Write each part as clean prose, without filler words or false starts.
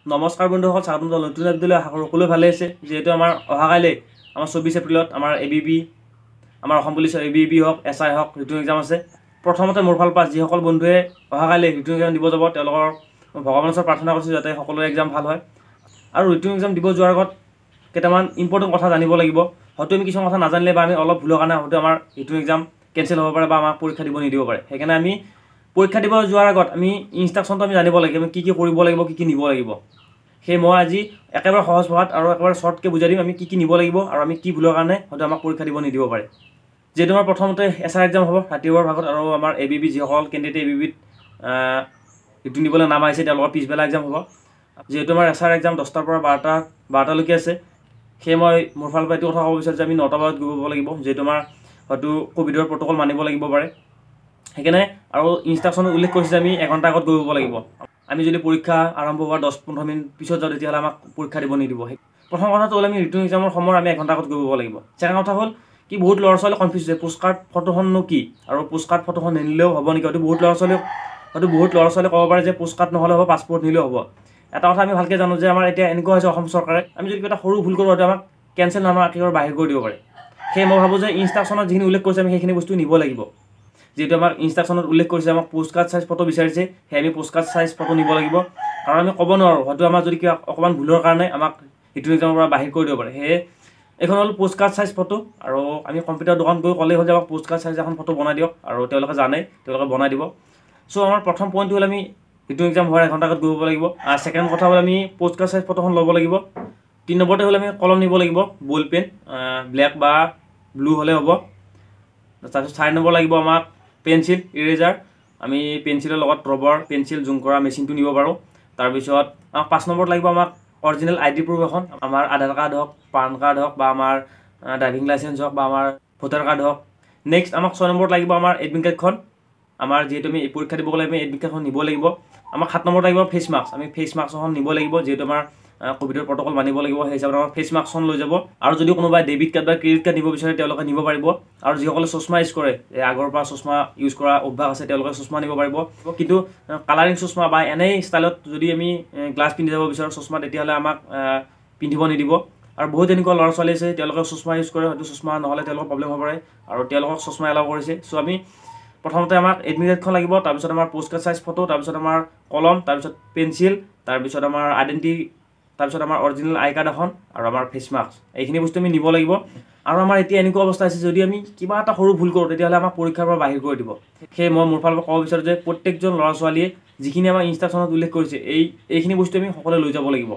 নমস্কাৰ বন্ধুসকল, স্বাগতম জনালোঁ নতুন বিদ্যালয়। আশা কৰোঁ সকলোৱে ভালে আছে। যিহেতু আমাৰ অহাকাইলৈ আমাৰ 24 এপ্ৰিলত আমাৰ ABB আমাৰ অসম পুলিচৰ ABB হওক SI হওক ৰিটেন এক্সাম আছে। প্ৰথমতে মোৰ ফালৰ পৰা যিসকল বন্ধুৱে অহাকাইলৈ ৰিটেন এক্সাম দিব যাব তেওঁলোকৰ ভগৱানৰ ওচৰত প্ৰাৰ্থনা কৰিছোঁ যাতে সকলোৰে এক্সাম ভাল হয়। আৰু ৰিটেন এক্সাম দিব যোৱাৰ আগত কেইটামান ইম্পৰ্টেণ্ট কথা জানিব লাগিব। হয়তো আমি কিছুমান কথা নাজানিলে বা আমি অলপ ভুলৰ কাৰণে হয়তো আমাৰ ৰিটেন এক্সাম কেঞ্চেল হ'ব পাৰে বা আমাক পৰীক্ষা দিব নিদিব পাৰে। সেইকাৰণে আমি পৰীক্ষা দিব যোৱাৰ আগত আমি ইনষ্ট্ৰাকশ্যনটো আমি জানিব লাগিব, আমি কি কৰিব লাগিব, কি নিব লাগিব। সেই মই আজি একেবাৰে সহজ ভাষাত আৰু একেবাৰে শ্বৰ্টকৈ বুজাই দিম আমি কি নিব লাগিব আৰু আমি কি ভুলৰ কাৰণে হয়তো আমাক পৰীক্ষা দিব নিদিব পাৰে। যিহেতু আমাৰ প্ৰথমতে SI এক্সাম হ'ব ৰাতিপুৱাৰ ভাগত, আৰু আমাৰ ABB যিসকল কেণ্ডিডেটে ABBত ৰিটেন দিবলৈ নাম আহিছে তেওঁলোকৰ পিছবেলা এক্সাম হ'ব। যিহেতু আমাৰ SI এক্সাম 10টাৰ পৰা 12টালৈকে আছে, সেয়ে মই মোৰ ফালৰ পৰা এইটো কথা ক'ব বিচাৰোঁ যে আমি 9টা বজাত গৈ পাব লাগিব। যিহেতু আমাৰ হয়তো ক'ভিডৰ প্ৰট'কল মানিব লাগিব পাৰে, সেইকাৰণে আৰু ইনষ্ট্ৰাকশ্যনত উল্লেখ কৰিছে যে আমি এঘণ্টা আগত গৈ পাব লাগিব। আমি যদি পৰীক্ষা আৰম্ভ হোৱাৰ 10-15 মিনিট পিছত যাওঁ তেতিয়াহ'লে আমাক পৰীক্ষা দিব নিদিব। প্ৰথম কথাটো হ'ল আমি ৰিটেন এক্সামৰ সময়ত আমি এঘণ্টা আগত গৈ পাব লাগিব। ছেকেণ্ড কথা হ'ল কি বহুত ল'ৰা ছোৱালী কনফিউজ হৈছে পোষ্টকাৰ্ড ফটোখননো কি, আৰু পোষ্টকাৰ্ড ফটোখন নিনিলেও হ'ব নেকি। হয়তো বহুত ল'ৰা ছোৱালীয়ে ক'ব পাৰে যে পোষ্টকাৰ্ড নহ'লে হ'ব, পাছপৰ্ট নিলেও হ'ব। এটা কথা আমি ভালকৈ জানো যে আমাৰ এতিয়া এনেকুৱা হৈছে অসম চৰকাৰে আমি যদি এটা সৰু ভুল কৰোঁ হয়তো আমাক কেঞ্চেল নহয় একেবাৰে বাহিৰ কৰি দিব পাৰে। সেয়ে মই ভাবোঁ যে ইনষ্ট্ৰাকশ্যনত যিখিনি উল্লেখ কৰিছে আমি সেইখিনি বস্তু নিব লাগিব। যিহেতু আমাক ইনষ্ট্ৰাকশ্যনত উল্লেখ কৰিছে আমাক পোষ্টকাৰ্ড চাইজ ফটো বিচাৰিছে, সেয়ে আমি পোষ্টকাৰ্ড চাইজ ফটো নিব লাগিব। কাৰণ আমি ক'ব নোৱাৰোঁ হয়তো আমাৰ যদি কিবা অকণমান ভুলৰ কাৰণে আমাক ৰিটেন এক্সামৰ পৰা বাহিৰ কৰি দিব পাৰে। সেয়ে এইখন হ'ল পোষ্টকাৰ্ড চাইজ ফটো, আৰু আমি কম্পিউটাৰ দোকান গৈ ক'লেই হ'ল যে আমাক পোষ্টকাৰ্ড চাইজ এখন ফটো বনাই দিয়ক, আৰু তেওঁলোকে জানে তেওঁলোকে বনাই দিব। চ' আমাৰ প্ৰথম পইণ্টটো হ'ল আমি ৰিটেন এক্সাম হোৱাৰ এঘণ্টা আগত গৈ পাব লাগিব। ছেকেণ্ড কথা হ'ল আমি পোষ্টকাৰ্ড চাইজ ফটোখন ল'ব লাগিব। 3 নম্বৰতে হ'ল আমি কলম নিব লাগিব, বল পেন ব্লেক বা ব্লু হ'লে হ'ব। তাৰপিছত 4 নম্বৰ লাগিব আমাক পেঞ্চিল ইৰেজাৰ, আমি পেঞ্চিলৰ লগত ৰবৰ পেঞ্চিল জুম কৰা মেচিনটো নিব পাৰোঁ। তাৰপিছত আমাক 5 নম্বৰত লাগিব আমাক অৰিজিনেল ID প্ৰুফ এখন, আমাৰ আধাৰ কাৰ্ড হওক, পান কাৰ্ড হওক, বা আমাৰ ড্ৰাইভিং লাইচেঞ্চ হওক, বা আমাৰ ভোটাৰ কাৰ্ড হওক। নেক্সট আমাক 6 নম্বৰত লাগিব আমাৰ এডমিট কাৰ্ডখন, আমাৰ যিহেতু আমি পৰীক্ষা দিব গ'লে আমি এডমিট কাৰ্ডখন নিব লাগিব। আমাক 7 নম্বৰত লাগিব ফেচ মাস্ক, আমি ফেচ মাস্ক এখন নিব লাগিব। যিহেতু আমাৰ ক'ভিডৰ প্ৰট'কল মানিব লাগিব, সেই হিচাপত আমাৰ ফেচ মাস্কখন লৈ যাব। আৰু যদি কোনোবাই ডেবিট কাৰ্ড বা ক্ৰেডিট কাৰ্ড নিব বিচাৰে তেওঁলোকে নিব পাৰিব। আৰু যিসকলে চশমা ইউজ কৰে, আগৰ পৰা চশমা ইউজ কৰা অভ্যাস আছে, তেওঁলোকে চশমা নিব পাৰিব। কিন্তু কালাৰিং চশমা বা এনেই ষ্টাইলত যদি আমি গ্লাছ পিন্ধি যাব বিচাৰোঁ চশমা, তেতিয়াহ'লে আমাক পিন্ধিব নিদিব। আৰু বহুত এনেকুৱা ল'ৰা ছোৱালী আছে তেওঁলোকে চশমা ইউজ কৰে, হয়তো চশমা নহ'লে তেওঁলোকৰ প্ৰব্লেম হ'ব পাৰে, আৰু তেওঁলোকক চশমা এলাউ কৰিছে। চ' আমি প্ৰথমতে আমাক এডমিট কাৰ্ডখন লাগিব, তাৰপিছত আমাৰ পোষ্টকাৰ্ড চাইজ ফটো, তাৰপিছত আমাৰ কলম, তাৰপিছত পেঞ্চিল, তাৰপিছত আমাৰ আইডেণ্টি, তাৰপিছত আমাৰ অৰিজিনেল আই কাৰ্ড এখন, আৰু আমাৰ ফেচ মাস্ক। এইখিনি বস্তু আমি নিব লাগিব। আৰু আমাৰ এতিয়া এনেকুৱা অৱস্থা আছে যদি আমি কিবা এটা সৰু ভুল কৰোঁ তেতিয়াহ'লে আমাক পৰীক্ষাৰ পৰা বাহিৰ কৰি দিব। সেয়ে মই মোৰ ফালৰ পৰা ক'ব বিচাৰোঁ যে প্ৰত্যেকজন ল'ৰা ছোৱালীয়ে যিখিনি আমাৰ ইনষ্ট্ৰাকশ্যনত উল্লেখ কৰিছে এইখিনি বস্তু আমি সকলোৱে লৈ যাব লাগিব।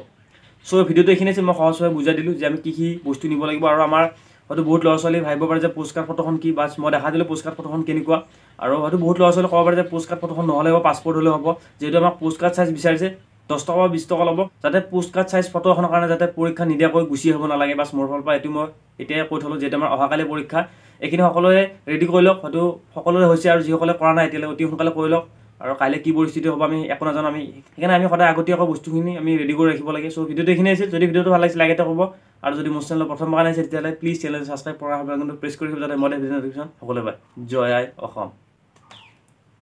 চ' ভিডিঅ'টো এইখিনি আছিল, মই সহজভাৱে বুজাই দিলোঁ যে আমি কি বস্তু নিব লাগিব। আৰু আমাৰ হয়তো বহুত ল'ৰা ছোৱালী ভাবিব পাৰে যে পোষ্টকাৰ্ড ফটোখন কি, বা মই দেখা দিলোঁ পোষ্টকাৰ্ড ফটোখন কেনেকুৱা। আৰু হয়তো বহুত ল'ৰা ছোৱালীয়ে ক'ব পাৰে যে পোষ্টকাৰ্ড ফটোখন নহ'লে হ'ব, পাছপৰ্ট হ'লেও হ'ব। যিহেতু আমাক পোষ্টকাৰ্ড চাইজ বিচাৰিছে 10 টকা বা 20 টকা ল'ব, যাতে পোষ্টকাৰ্ড চাইজ ফটো এখনৰ কাৰণে যাতে পৰীক্ষা নিদিয়াকৈ গুচি আহিব নালাগে। বাছ মোৰ ফালৰ পৰা এইটো মই এতিয়াই কৈ থ'লোঁ। যিহেতু আমাৰ অহাকালি পৰীক্ষা, এইখিনি সকলোৱে ৰেডি কৰি লওক। হয়তো সকলোৰে হৈছে, আৰু যিসকলে কৰা নাই এতিয়ালৈ অতি সোনকালে কৰি লওক। আৰু কাইলৈ কি পৰিস্থিতি হ'ব আমি একো নাজানো, সেইকাৰণে আমি সদায় আগতীয়াকৈ বস্তুখিনি আমি ৰেডি কৰি ৰাখিব লাগে। চ' ভিডিঅ'টো এইখিনি আছিল। যদি ভিডিঅ'টো ভাল লাগিছে লাইক এটা কৰিব, আৰু যদি মোৰ চেনেলত প্ৰথমবাৰ আনিছে তেতিয়াহ'লে প্লিজ চেনেলটো ছাবস্ক্ৰাইব কৰা প্ৰেছ কৰি যাতে মই ভিডিঅ' ন'টিফিকেশ্যন সকলোৱে পায়। জয় আই অসম।